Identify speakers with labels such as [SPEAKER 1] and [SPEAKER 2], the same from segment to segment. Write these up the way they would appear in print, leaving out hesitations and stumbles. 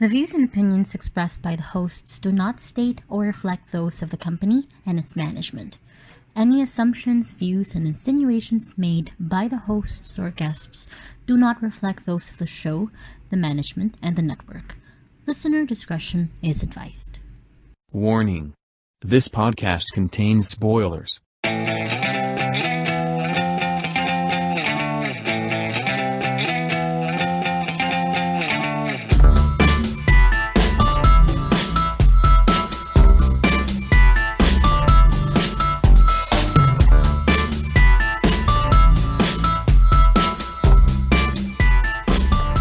[SPEAKER 1] The views and opinions expressed by the hosts do not state or reflect those of the company and its management. Any assumptions, views, and insinuations made by the hosts or guests do not reflect those of the show, the management, and the network. Listener discretion is advised.
[SPEAKER 2] Warning. This podcast contains spoilers.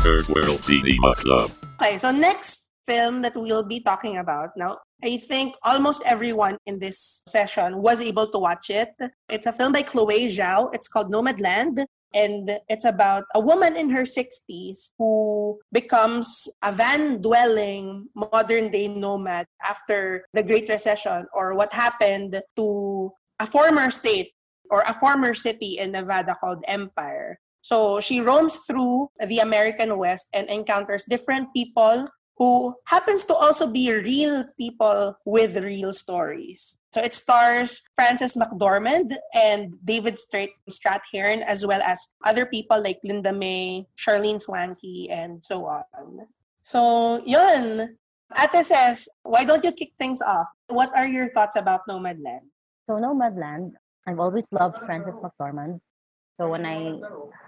[SPEAKER 3] Third World Cinema Club.
[SPEAKER 4] Okay, so next film that we'll be talking about now, I think almost everyone in this session was able to watch it. It's a film by Chloe Zhao. It's called Nomadland. And it's about a woman in her 60s who becomes a van-dwelling modern-day nomad after the Great Recession, or what happened to a former state or a former city in Nevada called Empire. So she roams through the American West and encounters different people who happens to also be real people with real stories. So it stars Frances McDormand and David Strathairn, as well as other people like Linda May, Charlene Swanky, and so on. So yun, Ate says, why don't you kick things off? What are your thoughts about Nomadland?
[SPEAKER 5] So Nomadland, I've always loved Frances McDormand. So when I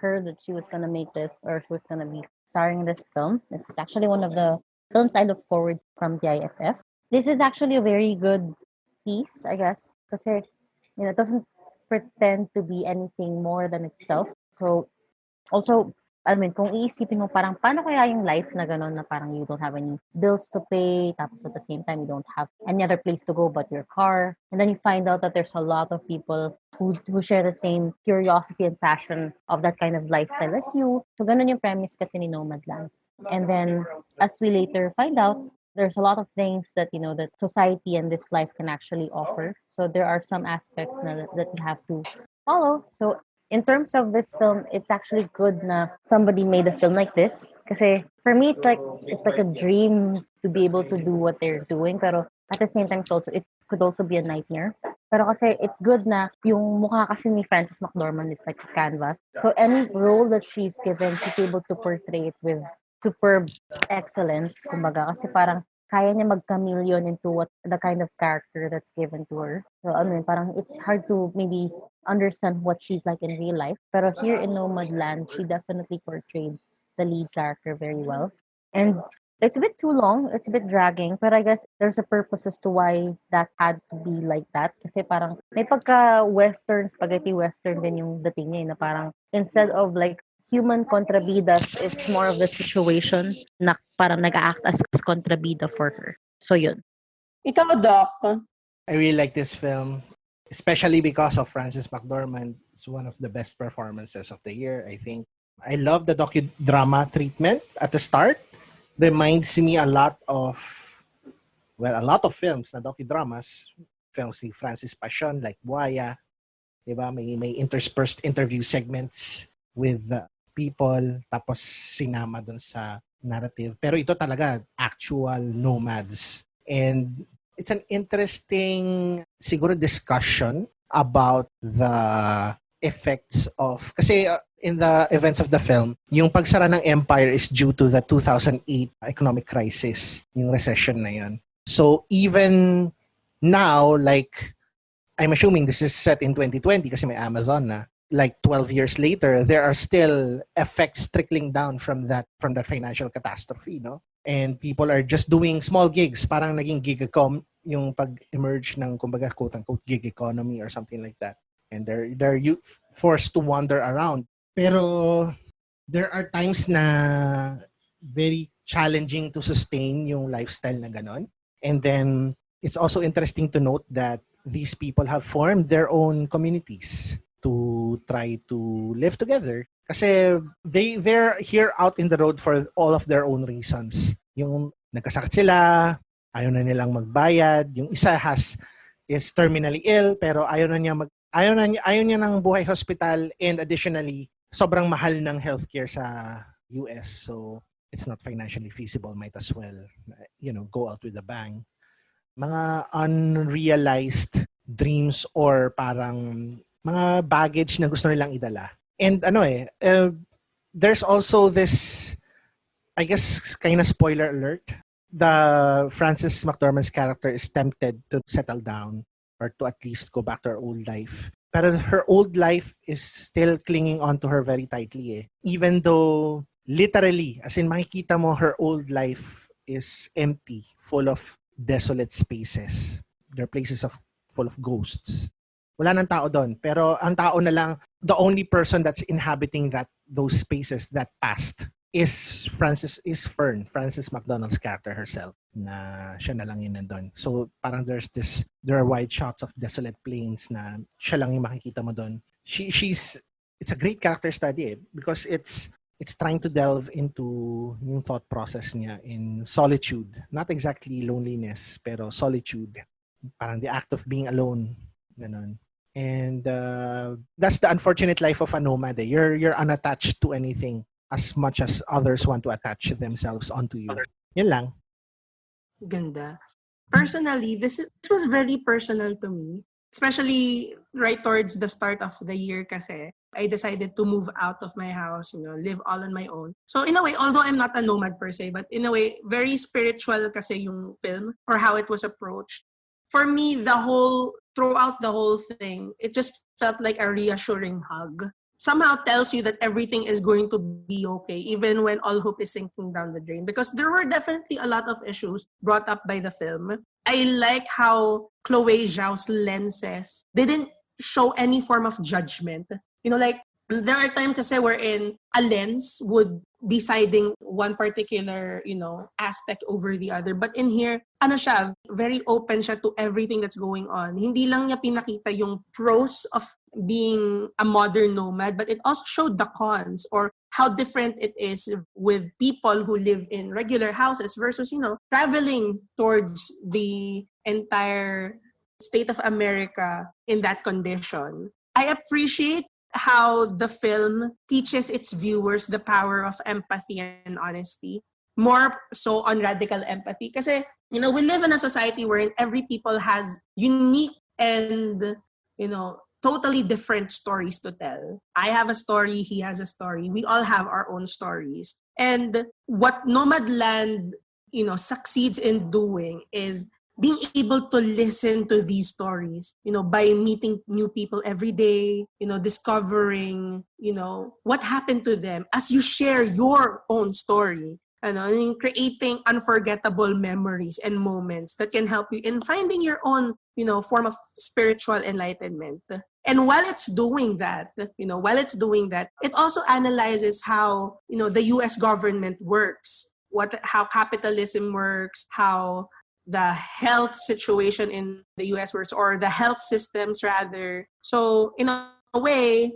[SPEAKER 5] heard that she was going to make this, or she was going to be starring in this film, it's actually one of the films I look forward from the IFF. This is actually a very good piece, I guess, because it doesn't pretend to be anything more than itself. So also, I mean, kung iisipin mo parang paano kaya yung life na gano'n na parang you don't have any bills to pay, tapos at the same time you don't have any other place to go but your car. And then you find out that there's a lot of people who share the same curiosity and passion of that kind of lifestyle as you. So ganun yung premise kasi ni Nomadland. And then as we later find out, there's a lot of things that, that society and this life can actually offer. So there are some aspects that you have to follow. So in terms of this film, it's actually good na somebody made a film like this. Kasi for me, it's like a dream to be able to do what they're doing. Pero at the same time, it could also be a nightmare. Pero kasi it's good na yung mukha kasi ni Frances McDormand is like a canvas. So any role that she's given, she's able to portray it with superb excellence. Kumbaga, kasi parang kaya niya mag-chameleon into what the kind of character that's given to her. So, parang it's hard to maybe understand what she's like in real life. Pero here in Nomadland, she definitely portrayed the lead character very well. And it's a bit too long. It's a bit dragging. But I guess there's a purpose as to why that had to be like that. Kasi parang may pagka-western, spaghetti western din yung dating niya. Na parang instead of like human kontrabidas, it's more of the situation na parang nag-act as kontrabida for her. So yun.
[SPEAKER 4] Ikaw, Doc?
[SPEAKER 6] I really like this film, especially because of Frances McDormand. It's one of the best performances of the year, I think. I love the docudrama treatment at the start. Reminds me a lot of films na docudramas. Films ni Francis Passion, like Buaya. Diba? May interspersed interview segments with people, tapos sinama dun sa narrative. Pero ito talaga, actual nomads. And it's an interesting, siguro, discussion about the effects of, kasi in the events of the film, yung pagsara ng Empire is due to the 2008 economic crisis, yung recession na yun. So even now, like, I'm assuming this is set in 2020 kasi may Amazon na, like 12 years later, there are still effects trickling down from the financial catastrophe, no? And people are just doing small gigs, parang naging gig yung pag-emerge ng, kumbaga, quote-unquote, gig economy or something like that. And they're forced to wander around. Pero there are times na very challenging to sustain yung lifestyle na ganon. And then it's also interesting to note that these people have formed their own communities to try to live together. Kasi they're here out in the road for all of their own reasons. Yung nagkasakit sila, ayaw na nilang magbayad. Yung isa is terminally ill, pero ayaw niya ng buhay hospital, and additionally, sobrang mahal ng healthcare sa US. So it's not financially feasible, might as well, go out with a bang. Mga unrealized dreams or parang mga baggage na gusto nilang idala. And there's also this, I guess, kind of spoiler alert. The Frances McDormand's character is tempted to settle down or to at least go back to her old life. But her old life is still clinging on to her very tightly. Even though, literally, as in makikita mo, her old life is empty, full of desolate spaces. There are places full of ghosts. Wala nang tao doon. Pero ang tao na lang, the only person that's inhabiting those spaces, that past, is Frances McDormand's character herself, na siya na lang yun nandun. So parang there are wide shots of desolate plains na siya lang yung makikita mo doon. It's a great character study because it's trying to delve into yung thought process niya in solitude. Not exactly loneliness, pero solitude. Parang the act of being alone. Ganun. And that's the unfortunate life of a nomad. You're unattached to anything as much as others want to attach themselves onto you. Yun lang.
[SPEAKER 4] Ganda. Personally, this was very personal to me. Especially right towards the start of the year kasi I decided to move out of my house, live all on my own. So in a way, although I'm not a nomad per se, but in a way, very spiritual kasi yung film or how it was approached. For me, throughout the whole thing, it just felt like a reassuring hug. Somehow tells you that everything is going to be okay, even when all hope is sinking down the drain. Because there were definitely a lot of issues brought up by the film. I like how Chloe Zhao's lenses didn't show any form of judgment. Like, there are times kasi wherein a lens would be siding one particular, aspect over the other. But in here, siya, very open siya to everything that's going on. Hindi lang niya pinakita yung pros of being a modern nomad, but it also showed the cons or how different it is with people who live in regular houses versus, traveling towards the entire state of America in that condition. I appreciate how the film teaches its viewers the power of empathy and honesty, more so on radical empathy. Kasi, we live in a society wherein every people has unique and, totally different stories to tell. I have a story, he has a story. We all have our own stories. And what Nomadland, succeeds in doing is being able to listen to these stories, by meeting new people every day, discovering, what happened to them as you share your own story. And creating unforgettable memories and moments that can help you in finding your own, form of spiritual enlightenment. And while it's doing that, it also analyzes how, the U.S. government works, how capitalism works, how the health situation in the U.S. works, or the health systems rather. So in a way,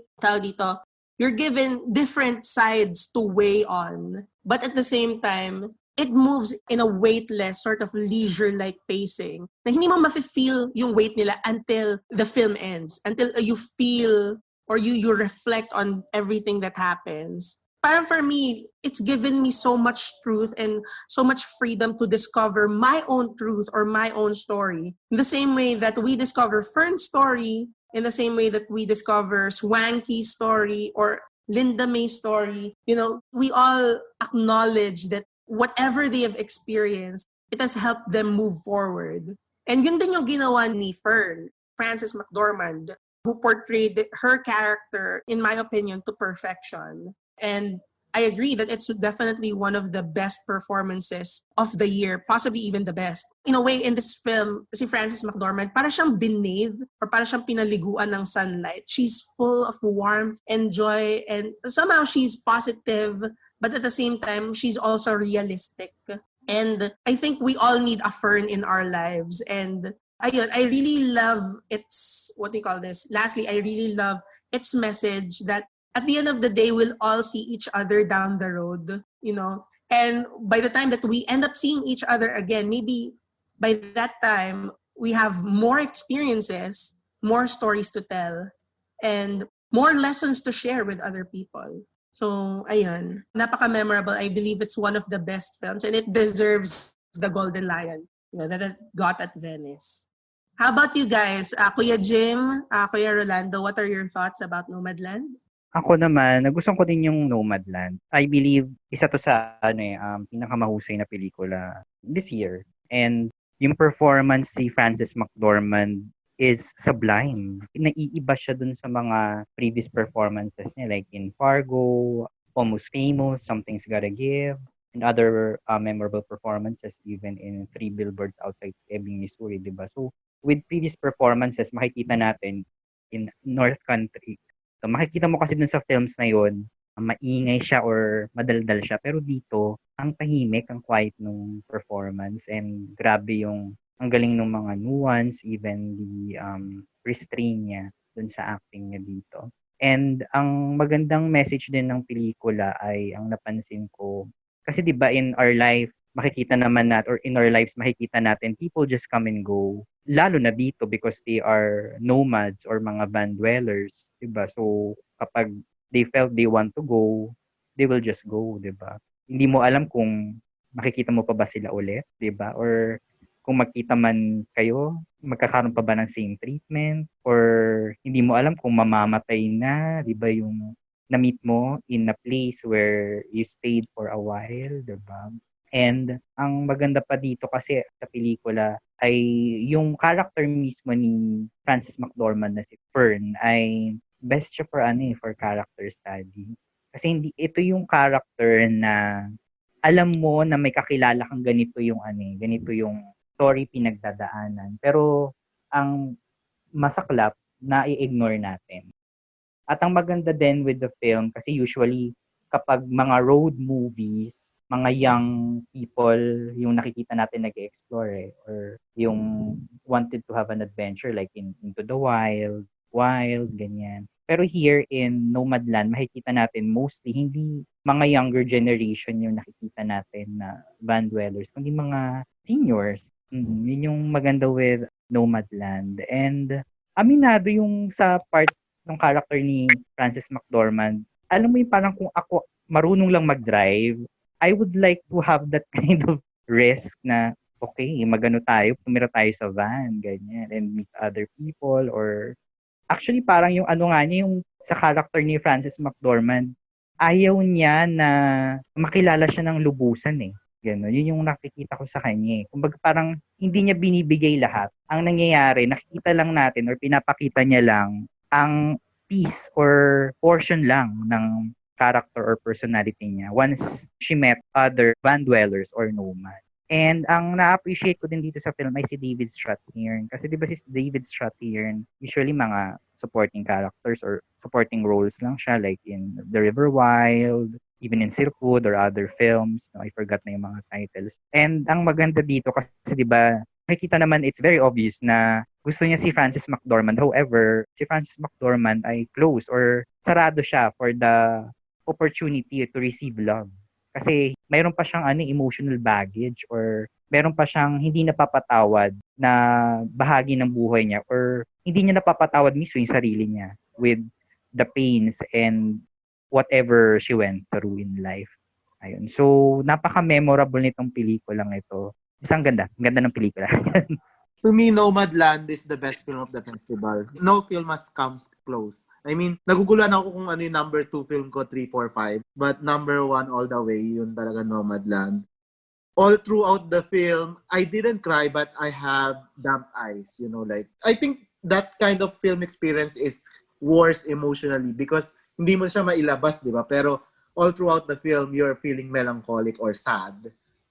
[SPEAKER 4] you're given different sides to weigh on, but at the same time, it moves in a weightless, sort of leisure-like pacing na hindi mo mafe-feel yung weight nila until the film ends, until you feel or you reflect on everything that happens. Parang for me, it's given me so much truth and so much freedom to discover my own truth or my own story. In the same way that we discover Fern's story, in the same way that we discover Swanky's story or Linda May's story, we all acknowledge that whatever they have experienced, it has helped them move forward. And yun din yung ginawa ni Fern, Frances McDormand, who portrayed her character, in my opinion, to perfection. And I agree that it's definitely one of the best performances of the year, possibly even the best. In a way, in this film, si Frances McDormand, para siyang binathe or para siyang pinaliguan ng sunlight. She's full of warmth and joy, and somehow she's positive, but at the same time, she's also realistic. And I think we all need a Fern in our lives. And I really love its, lastly, I really love its message that at the end of the day, we'll all see each other down the road, And by the time that we end up seeing each other again, maybe by that time, we have more experiences, more stories to tell, and more lessons to share with other people. So, ayun. Napaka-memorable. I believe it's one of the best films and it deserves the Golden Lion that it got at Venice. How about you guys? Kuya Jim, Kuya Rolando, what are your thoughts about Nomadland?
[SPEAKER 7] Ako naman, nagustuhan ko din yung Nomadland. I believe isa to sa pinakamahusay na pelikula this year. And yung performance si Frances McDormand is sublime. Naiiba siya dun sa mga previous performances niya like in Fargo, Almost Famous, Something's Gotta Give, and other memorable performances even in Three Billboards Outside Ebbing, Missouri, diba? So, with previous performances, makikita natin in North Country. So, makikita mo kasi dun sa films na yun, maingay siya or madaldal siya. Pero dito, ang tahimik, ang quiet nung performance and grabe yung ang galing ng mga nuance, even the restraint niya dun sa acting niya dito. And ang magandang message din ng pelikula ay ang napansin ko, kasi 'di ba in our life makikita naman natin or in our lives makikita natin people just come and go, lalo na dito because they are nomads or mga van dwellers, 'di ba? So kapag they felt they want to go, they will just go, 'di ba? Hindi mo alam kung makikita mo pa ba sila ulit, 'di ba? Or kung magkita man kayo, magkakaroon pa ba ng same treatment? Or hindi mo alam kung mamamatay na, di ba yung na-meet mo in a place where you stayed for a while, di ba? And ang maganda pa dito kasi sa pelikula ay yung character mismo ni Frances McDormand na si Fern ay best siya for character study. Kasi hindi ito yung character na alam mo na may kakilala kang ganito yung ganito yung story pinagdadaanan. Pero ang masaklap na i-ignore natin. At ang maganda din with the film, kasi usually kapag mga road movies, mga young people yung nakikita natin nag-explore or yung wanted to have an adventure like Into the Wild, ganyan. Pero here in Nomadland, makikita natin mostly hindi mga younger generation yung nakikita natin na van dwellers, kundi mga seniors. Yun yung maganda with Nomadland. And aminado yung sa part ng character ni Frances McDormand. Alam mo yung parang kung ako marunong lang mag-drive, I would like to have that kind of risk na okay, magano tayo, pumira tayo sa van, ganyan, and meet other people. Or actually parang yung nga niya, yung sa character ni Frances McDormand, ayaw niya na makilala siya ng lubusan eh. Gano'n. Yun yung nakikita ko sa kanya. Kumbaga parang hindi niya binibigay lahat. Ang nangyayari, nakikita lang natin or pinapakita niya lang ang piece or portion lang ng character or personality niya once she met other van dwellers or nomads. And ang na-appreciate ko din dito sa film ay si David Strathairn. Kasi di ba si David Strathairn, usually mga supporting characters or supporting roles lang siya like in The River Wild, even in Silkwood or other films. No, I forgot na yung mga titles. And ang maganda dito kasi di ba, nakikita naman it's very obvious na gusto niya si Frances McDormand. However, si Frances McDormand ay close or sarado siya for the opportunity to receive love. Kasi mayroon pa siyang emotional baggage or mayroon pa siyang hindi napapatawad na bahagi ng buhay niya or hindi niya napapatawad mismo yung sarili niya with the pains and whatever she went through in life. Ayun. So, napaka-memorable nitong pelikulang ito. Isang ganda. Ang ganda ng pelikula.
[SPEAKER 8] To me, Nomadland is the best film of the festival. No film has comes close. I mean, naguguluhan ako kung ano yung number 2 film ko, 3, 4, 5. But number 1 all the way, yun talaga Nomadland. All throughout the film, I didn't cry but I have damp eyes. You know, like, I think that kind of film experience is worse emotionally because hindi mo siya mailabas, di ba? Pero all throughout the film, you're feeling melancholic or sad.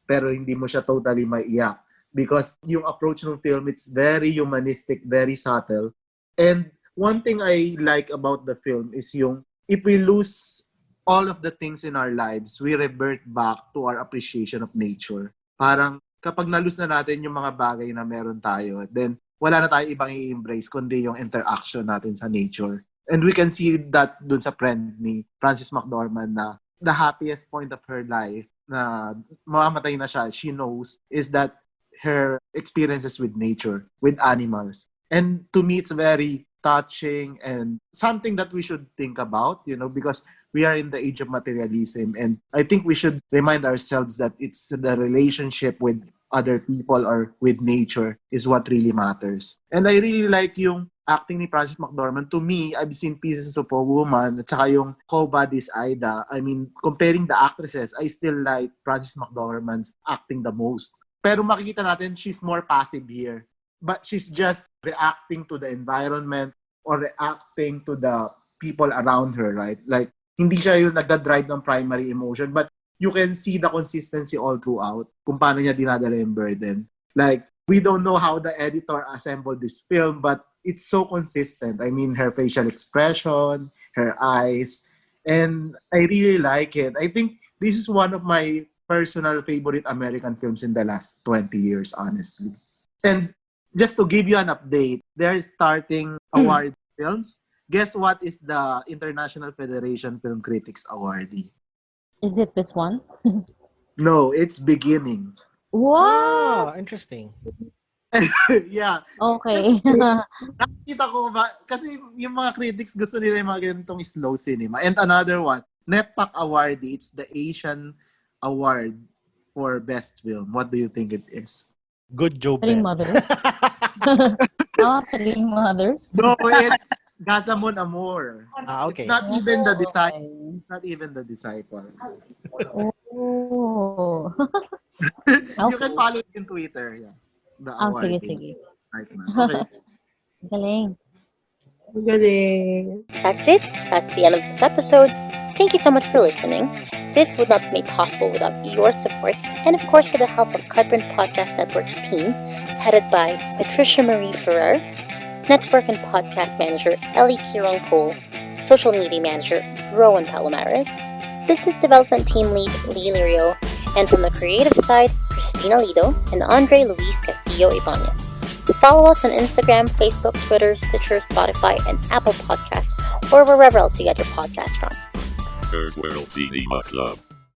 [SPEAKER 8] Pero hindi mo siya totally maiyak. Because yung approach ng film, it's very humanistic, very subtle. And one thing I like about the film is yung, if we lose all of the things in our lives, we revert back to our appreciation of nature. Parang kapag na-lose na natin yung mga bagay na meron tayo, then wala na tayo ibang i-embrace kundi yung interaction natin sa nature. And we can see that dun sa friend ni Frances McDormand na the happiest point of her life na mamamatay na siya, she knows, is that her experiences with nature, with animals. And to me, it's very touching, and something that we should think about, because we are in the age of materialism. And I think we should remind ourselves that it's the relationship with other people or with nature is what really matters. And I really like yung acting ni Frances McDormand. To me, I've seen Pieces of a Woman at saka yung Quo Vadis Aida. I mean, comparing the actresses, I still like Frances McDormand's acting the most. Pero makikita natin, she's more passive here. But she's just reacting to the environment or reacting to the people around her, right? Like, hindi siya yung nagda-drive ng primary emotion, but you can see the consistency all throughout kung paano niya dinadala yung burden. Like, we don't know how the editor assembled this film, but it's so consistent. I mean, her facial expression, her eyes, and I really like it. I think this is one of my personal favorite American films in the last 20 years, honestly. And just to give you an update, they're starting award films. Guess what is the International Federation Film Critics Awardee?
[SPEAKER 5] Is it this one?
[SPEAKER 8] No, it's Beginning.
[SPEAKER 5] Wow.
[SPEAKER 6] Interesting.
[SPEAKER 8] Yeah.
[SPEAKER 5] Okay.
[SPEAKER 8] Nakita ko ba, kasi yung mga critics gusto nila yung mga ganitong slow cinema. And another one, NetPac Awardee, it's the Asian Award for Best Film. What do you think it is?
[SPEAKER 6] Good job.
[SPEAKER 5] Three Mothers. Three Mothers.
[SPEAKER 8] No, it's Gasamon Amor.
[SPEAKER 6] Okay.
[SPEAKER 8] It's not even the disciple.
[SPEAKER 5] Okay.
[SPEAKER 8] Not even the disciple.
[SPEAKER 5] Oh.
[SPEAKER 8] You can follow it in Twitter. Yeah. The award.
[SPEAKER 5] Sige.
[SPEAKER 8] Right, man. Okay.
[SPEAKER 5] Galing.
[SPEAKER 4] Galing.
[SPEAKER 1] That's it. That's the end of this episode. Thank you so much for listening. This would not be made possible without your support, and of course with the help of Cutprint Podcast Network's team, headed by Patricia Marie Ferrer, Network and Podcast Manager Ellie Kirong Cole, Social Media Manager Rowan Palomares, Business Development Team Lead Lee Lirio, and from the creative side, Christina Lido and Andre Luis Castillo Ibanez. Follow us on Instagram, Facebook, Twitter, Stitcher, Spotify, and Apple Podcasts, or wherever else you get your podcasts from.
[SPEAKER 3] Third World Cinema Club.